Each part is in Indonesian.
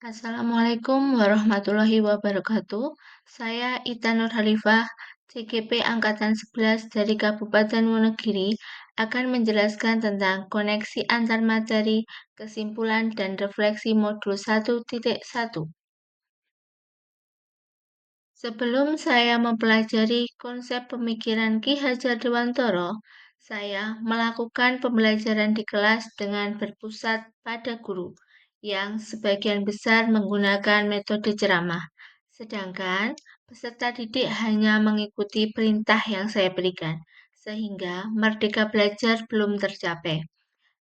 Assalamualaikum warahmatullahi wabarakatuh. Saya Ita Nurhalifah, CGP Angkatan 11 dari Kabupaten Wonogiri, akan menjelaskan tentang koneksi antar materi, kesimpulan, dan refleksi modul 1.1. Sebelum saya mempelajari konsep pemikiran Ki Hajar Dewantara, saya melakukan pembelajaran di kelas dengan berpusat pada guru, yang sebagian besar menggunakan metode ceramah, sedangkan peserta didik hanya mengikuti perintah yang saya berikan, sehingga merdeka belajar belum tercapai.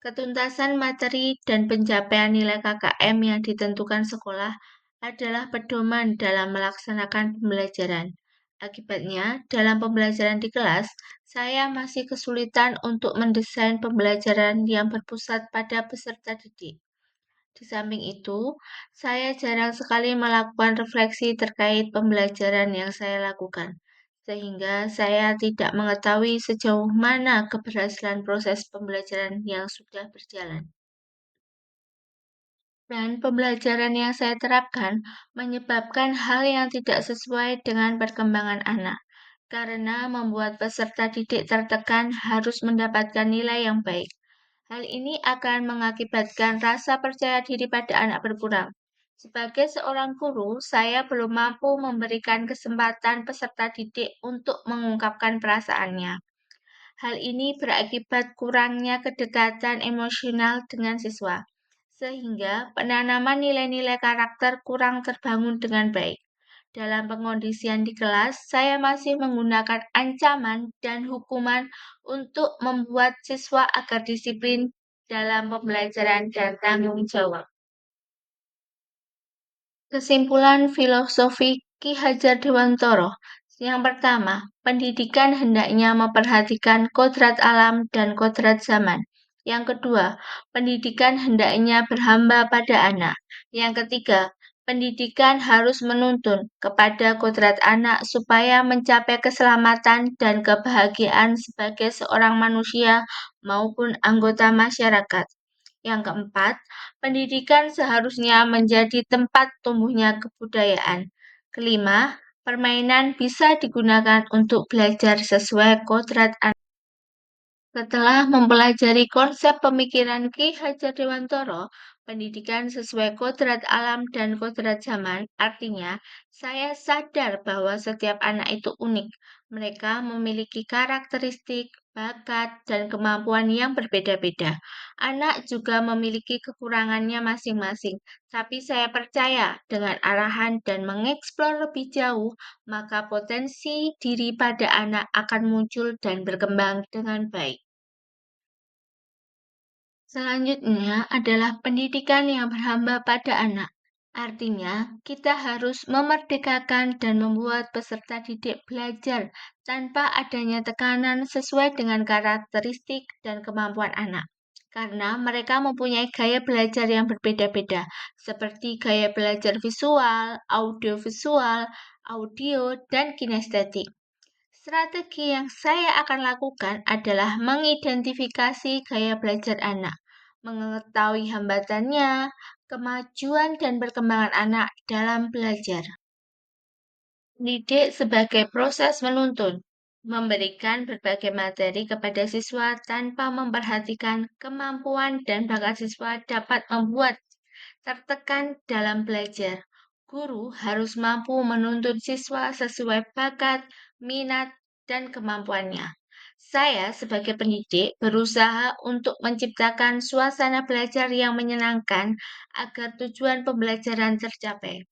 Ketuntasan materi dan pencapaian nilai KKM yang ditentukan sekolah adalah pedoman dalam melaksanakan pembelajaran. Akibatnya, dalam pembelajaran di kelas, saya masih kesulitan untuk mendesain pembelajaran yang berpusat pada peserta didik. Di samping itu, saya jarang sekali melakukan refleksi terkait pembelajaran yang saya lakukan, sehingga saya tidak mengetahui sejauh mana keberhasilan proses pembelajaran yang sudah berjalan. Dan pembelajaran yang saya terapkan menyebabkan hal yang tidak sesuai dengan perkembangan anak, karena membuat peserta didik tertekan harus mendapatkan nilai yang baik. Hal ini akan mengakibatkan rasa percaya diri pada anak berkurang. Sebagai seorang guru, saya belum mampu memberikan kesempatan peserta didik untuk mengungkapkan perasaannya. Hal ini berakibat kurangnya kedekatan emosional dengan siswa, sehingga penanaman nilai-nilai karakter kurang terbangun dengan baik. Dalam pengondisian di kelas, saya masih menggunakan ancaman dan hukuman untuk membuat siswa agar disiplin dalam pembelajaran dan tanggung jawab. Kesimpulan filosofi Ki Hajar Dewantara. Yang pertama, pendidikan hendaknya memperhatikan kodrat alam dan kodrat zaman. Yang kedua, pendidikan hendaknya berhamba pada anak. Yang ketiga, pendidikan harus menuntun kepada kodrat anak supaya mencapai keselamatan dan kebahagiaan sebagai seorang manusia maupun anggota masyarakat. Yang keempat, pendidikan seharusnya menjadi tempat tumbuhnya kebudayaan. Kelima, permainan bisa digunakan untuk belajar sesuai kodrat anak. Setelah mempelajari konsep pemikiran Ki Hajar Dewantara, pendidikan sesuai kodrat alam dan kodrat zaman, artinya saya sadar bahwa setiap anak itu unik. Mereka memiliki karakteristik, bakat, dan kemampuan yang berbeda-beda. Anak juga memiliki kekurangannya masing-masing, tapi saya percaya dengan arahan dan mengeksplor lebih jauh, maka potensi diri pada anak akan muncul dan berkembang dengan baik. Selanjutnya adalah pendidikan yang berhamba pada anak. Artinya, kita harus memerdekakan dan membuat peserta didik belajar tanpa adanya tekanan sesuai dengan karakteristik dan kemampuan anak. Karena mereka mempunyai gaya belajar yang berbeda-beda, seperti gaya belajar visual, audiovisual, audio, dan kinestetik. Strategi yang saya akan lakukan adalah mengidentifikasi gaya belajar anak, mengetahui hambatannya, kemajuan dan perkembangan anak dalam belajar. Didik sebagai proses menuntun, memberikan berbagai materi kepada siswa tanpa memperhatikan kemampuan dan bakat siswa dapat membuat tertekan dalam belajar. Guru harus mampu menuntun siswa sesuai bakat, minat, dan kemampuannya. Saya sebagai pendidik berusaha untuk menciptakan suasana belajar yang menyenangkan agar tujuan pembelajaran tercapai.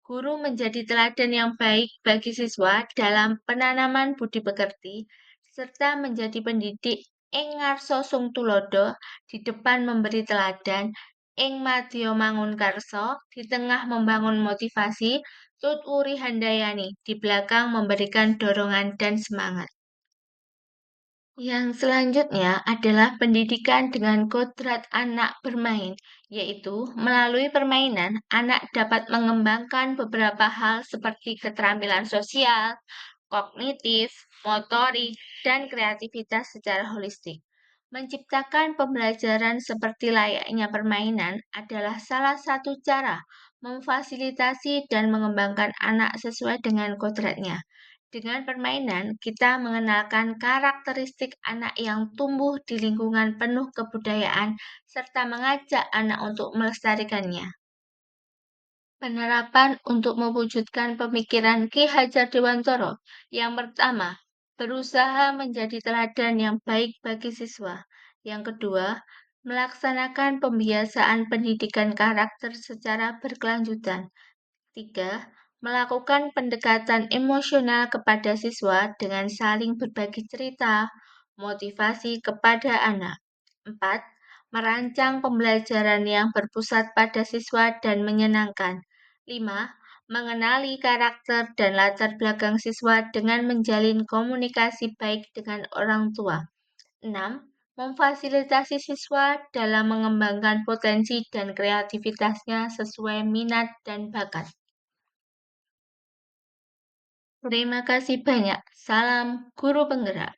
Guru menjadi teladan yang baik bagi siswa dalam penanaman budi pekerti, serta menjadi pendidik ing ngarsa sung tulodo, di depan memberi teladan, ing madya mangun karsa, di tengah membangun motivasi, tut uri handayani, di belakang memberikan dorongan dan semangat. Yang selanjutnya adalah pendidikan dengan kodrat anak bermain, yaitu melalui permainan anak dapat mengembangkan beberapa hal seperti keterampilan sosial, kognitif, motorik, dan kreativitas secara holistik. Menciptakan pembelajaran seperti layaknya permainan adalah salah satu cara memfasilitasi dan mengembangkan anak sesuai dengan kodratnya. Dengan permainan, kita mengenalkan karakteristik anak yang tumbuh di lingkungan penuh kebudayaan serta mengajak anak untuk melestarikannya. Penerapan untuk mewujudkan pemikiran Ki Hajar Dewantara. Yang pertama, berusaha menjadi teladan yang baik bagi siswa. Yang kedua, melaksanakan pembiasaan pendidikan karakter secara berkelanjutan. Tiga, melakukan pendekatan emosional kepada siswa dengan saling berbagi cerita, motivasi kepada anak. Empat, merancang pembelajaran yang berpusat pada siswa dan menyenangkan. Lima, mengenali karakter dan latar belakang siswa dengan menjalin komunikasi baik dengan orang tua. Enam, memfasilitasi siswa dalam mengembangkan potensi dan kreativitasnya sesuai minat dan bakat. Terima kasih banyak. Salam guru penggerak.